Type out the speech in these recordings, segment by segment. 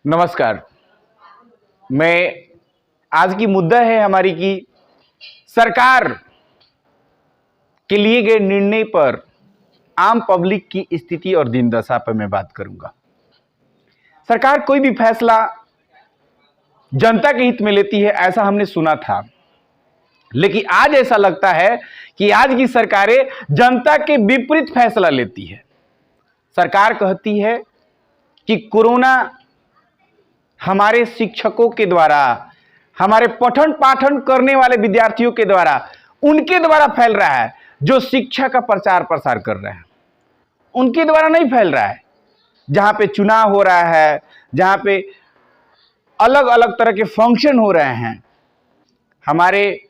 नमस्कार। मैं आज की मुद्दा है हमारी कि सरकार के लिए गए निर्णय पर आम पब्लिक की स्थिति और दिन दशा पर मैं बात करूंगा। सरकार कोई भी फैसला जनता के हित में लेती है, ऐसा हमने सुना था, लेकिन आज ऐसा लगता है कि आज की सरकारें जनता के विपरीत फैसला लेती है। सरकार कहती है कि कोरोना हमारे शिक्षकों के द्वारा, हमारे पठन पाठन करने वाले विद्यार्थियों के द्वारा, उनके द्वारा फैल रहा है, जो शिक्षा का प्रचार प्रसार कर रहे हैं उनके द्वारा नहीं फैल रहा है। जहां पे चुनाव हो रहा है, जहां पे अलग अलग तरह के फंक्शन हो रहे हैं, हमारे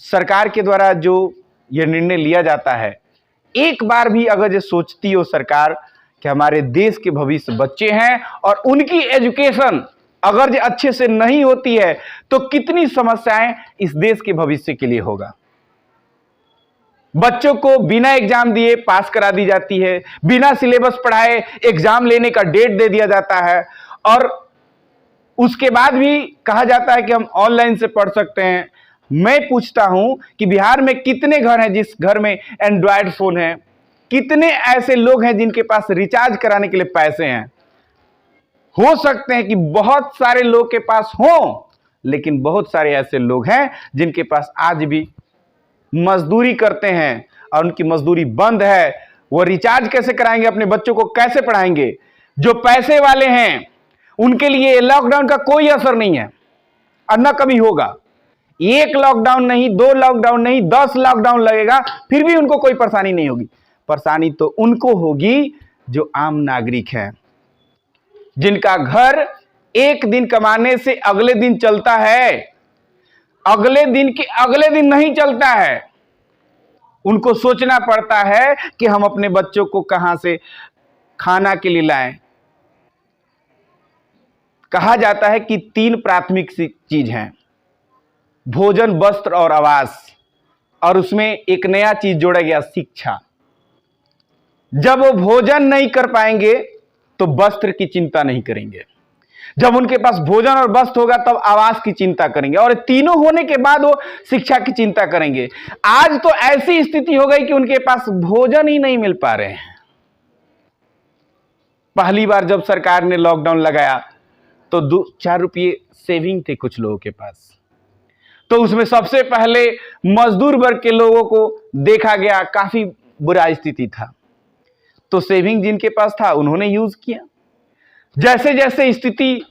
सरकार के द्वारा जो यह निर्णय लिया जाता है, एक बार भी अगर ये सोचती हो सरकार कि हमारे देश के भविष्य बच्चे हैं और उनकी एजुकेशन अगर ये अच्छे से नहीं होती है तो कितनी समस्याएं इस देश के भविष्य के लिए होगा। बच्चों को बिना एग्जाम दिए पास करा दी जाती है, बिना सिलेबस पढ़ाए एग्जाम लेने का डेट दे दिया जाता है और उसके बाद भी कहा जाता है कि हम ऑनलाइन से पढ़ सकते हैं। मैं पूछता हूं कि बिहार में कितने घर हैं जिस घर में एंड्रॉयड फोन है? कितने ऐसे लोग हैं जिनके पास रिचार्ज कराने के लिए पैसे हैं? हो सकते हैं कि बहुत सारे लोग के पास हो, लेकिन बहुत सारे ऐसे लोग हैं जिनके पास आज भी मजदूरी करते हैं और उनकी मजदूरी बंद है। वो रिचार्ज कैसे कराएंगे? अपने बच्चों को कैसे पढ़ाएंगे? जो पैसे वाले हैं उनके लिए लॉकडाउन का कोई असर नहीं है और न कभी होगा। एक लॉकडाउन नहीं, 2 लॉकडाउन नहीं, 10 लॉकडाउन लगेगा, फिर भी उनको कोई परेशानी नहीं होगी। परेशानी तो उनको होगी जो आम नागरिक हैं, जिनका घर एक दिन कमाने से अगले दिन चलता है, अगले दिन के अगले दिन नहीं चलता है। उनको सोचना पड़ता है कि हम अपने बच्चों को कहां से खाना के लिए लाएं। कहा जाता है कि 3 प्राथमिक चीज हैं, भोजन, वस्त्र और आवास, और उसमें एक नया चीज जोड़ा गया, शिक्षा। जब वो भोजन नहीं कर पाएंगे तो वस्त्र की चिंता नहीं करेंगे, जब उनके पास भोजन और वस्त्र होगा तब आवास की चिंता करेंगे, और तीनों होने के बाद वो शिक्षा की चिंता करेंगे। आज तो ऐसी स्थिति हो गई कि उनके पास भोजन ही नहीं मिल पा रहे हैं। पहली बार जब सरकार ने लॉकडाउन लगाया तो 2-4 रुपये सेविंग थे कुछ लोगों के पास, तो उसमें सबसे पहले मजदूर वर्ग के लोगों को देखा गया, काफी बुरा स्थिति था, तो सेविंग जिनके पास था उन्होंने यूज किया। जैसे जैसे स्थिति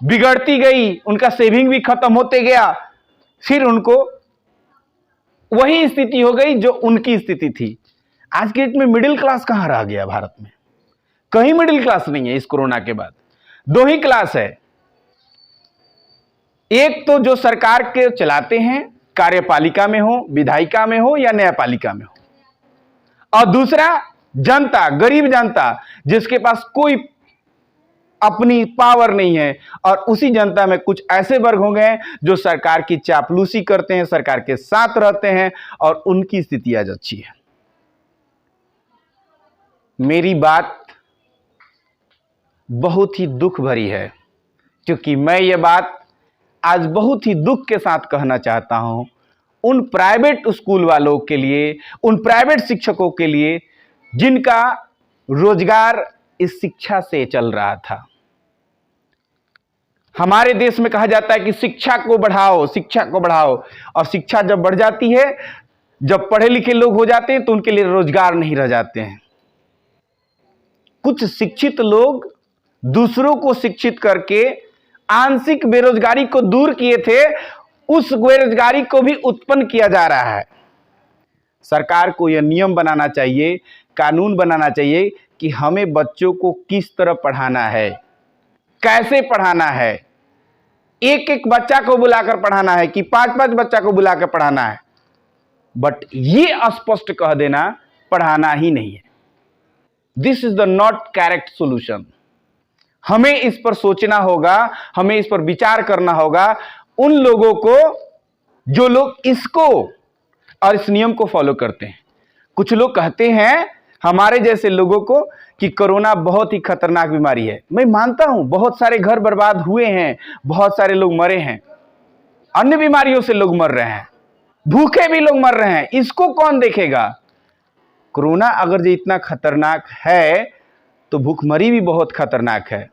बिगड़ती गई, उनका सेविंग भी खत्म होते गया, फिर उनको वही स्थिति हो गई जो उनकी स्थिति थी। आज के डेट में मिडिल क्लास कहां रह गया? भारत में कहीं मिडिल क्लास नहीं है। इस कोरोना के बाद 2 ही क्लास है, एक तो जो सरकार के चलाते हैं, कार्यपालिका में हो, विधायिका में हो या न्यायपालिका में हो, और दूसरा जनता, गरीब जनता, जिसके पास कोई अपनी पावर नहीं है। और उसी जनता में कुछ ऐसे वर्ग हो गए जो सरकार की चापलूसी करते हैं, सरकार के साथ रहते हैं, और उनकी स्थिति आज अच्छी है। मेरी बात बहुत ही दुख भरी है, क्योंकि मैं ये बात आज बहुत ही दुख के साथ कहना चाहता हूं उन प्राइवेट स्कूल वालों के लिए, उन प्राइवेट शिक्षकों के लिए जिनका रोजगार इस शिक्षा से चल रहा था। हमारे देश में कहा जाता है कि शिक्षा को बढ़ाओ, शिक्षा को बढ़ाओ, और शिक्षा जब बढ़ जाती है, जब पढ़े लिखे लोग हो जाते हैं तो उनके लिए रोजगार नहीं रह जाते हैं। कुछ शिक्षित लोग दूसरों को शिक्षित करके आंशिक बेरोजगारी को दूर किए थे, उस बेरोजगारी को भी उत्पन्न किया जा रहा है। सरकार को यह नियम बनाना चाहिए, कानून बनाना चाहिए कि हमें बच्चों को किस तरह पढ़ाना है, कैसे पढ़ाना है, एक एक बच्चा को बुलाकर पढ़ाना है कि 5-5 बच्चा को बुलाकर पढ़ाना है। बट ये स्पष्ट कह देना पढ़ाना ही नहीं है। This is the not correct solution. हमें इस पर सोचना होगा, हमें इस पर विचार करना होगा। उन लोगों को जो लोग इसको और इस नियम को फॉलो करते हैं। कुछ लोग कहते हैं हमारे जैसे लोगों को कि कोरोना बहुत ही खतरनाक बीमारी है। मैं मानता हूं बहुत सारे घर बर्बाद हुए हैं, बहुत सारे लोग मरे हैं, अन्य बीमारियों से लोग मर रहे हैं, भूखे भी लोग मर रहे हैं, इसको कौन देखेगा? कोरोना अगर ये इतना खतरनाक है तो भूखमरी भी बहुत खतरनाक है,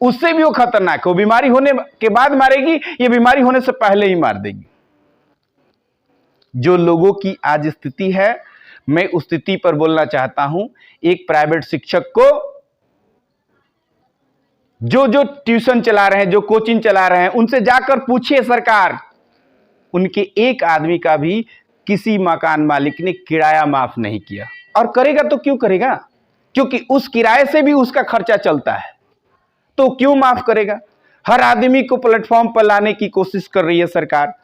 उससे भी वो खतरनाक है। वो बीमारी होने के बाद मारेगी, ये बीमारी होने से पहले ही मार देगी। जो लोगों की आज स्थिति है, मैं उस स्थिति पर बोलना चाहता हूं। एक प्राइवेट शिक्षक को जो ट्यूशन चला रहे हैं, जो कोचिंग चला रहे हैं, उनसे जाकर पूछिए सरकार, उनके एक आदमी का भी किसी मकान मालिक ने किराया माफ नहीं किया। और करेगा तो क्यों करेगा? क्योंकि उस किराए से भी उसका खर्चा चलता है, तो क्यों माफ करेगा? हर आदमी को प्लेटफॉर्म पर लाने की कोशिश कर रही है सरकार,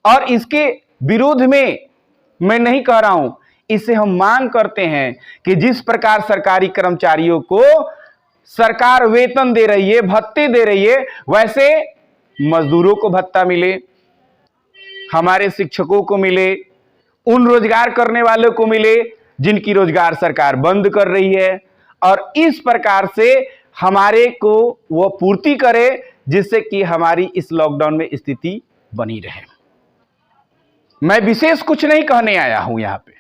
और इसके विरोध में मैं नहीं कह रहा हूं, इसे हम मांग करते हैं कि जिस प्रकार सरकारी कर्मचारियों को सरकार वेतन दे रही है, भत्ते दे रही है, वैसे मजदूरों को भत्ता मिले, हमारे शिक्षकों को मिले, उन रोजगार करने वालों को मिले जिनकी रोजगार सरकार बंद कर रही है, और इस प्रकार से हमारे को वो पूर्ति करे जिससे कि हमारी इस लॉकडाउन में स्थिति बनी रहे। मैं विशेष कुछ नहीं कहने आया हूं यहां पे,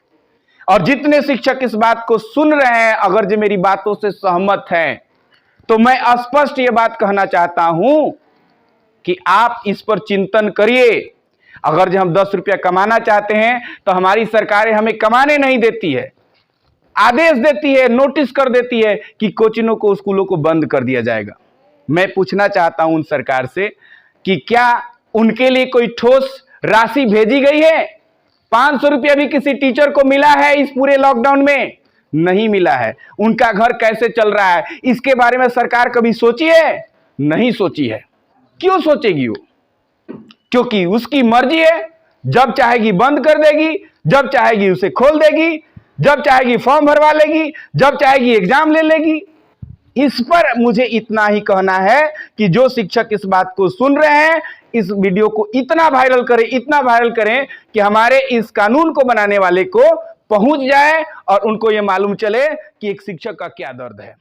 और जितने शिक्षक इस बात को सुन रहे हैं, अगर जो मेरी बातों से सहमत हैं, तो मैं स्पष्ट ये बात कहना चाहता हूं कि आप इस पर चिंतन करिए। अगर जो हम 10 रुपया कमाना चाहते हैं तो हमारी सरकारें हमें कमाने नहीं देती है, आदेश देती है, नोटिस कर देती है कि कोचिंगों को, स्कूलों को बंद कर दिया जाएगा। मैं पूछना चाहता हूं उन सरकार से कि क्या उनके लिए कोई ठोस राशि भेजी गई है? 500 रुपया भी किसी टीचर को मिला है इस पूरे लॉकडाउन में? नहीं मिला है। उनका घर कैसे चल रहा है, इसके बारे में सरकार कभी सोची है? नहीं सोची है। क्यों सोचेगी वो? क्योंकि उसकी मर्जी है, जब चाहेगी बंद कर देगी, जब चाहेगी उसे खोल देगी, जब चाहेगी फॉर्म भरवा लेगी, जब चाहेगी एग्जाम ले लेगी। इस पर मुझे इतना ही कहना है कि जो शिक्षक इस बात को सुन रहे हैं, इस वीडियो को इतना वायरल करें, इतना वायरल करें कि हमारे इस कानून को बनाने वाले को पहुंच जाए और उनको यह मालूम चले कि एक शिक्षक का क्या दर्द है।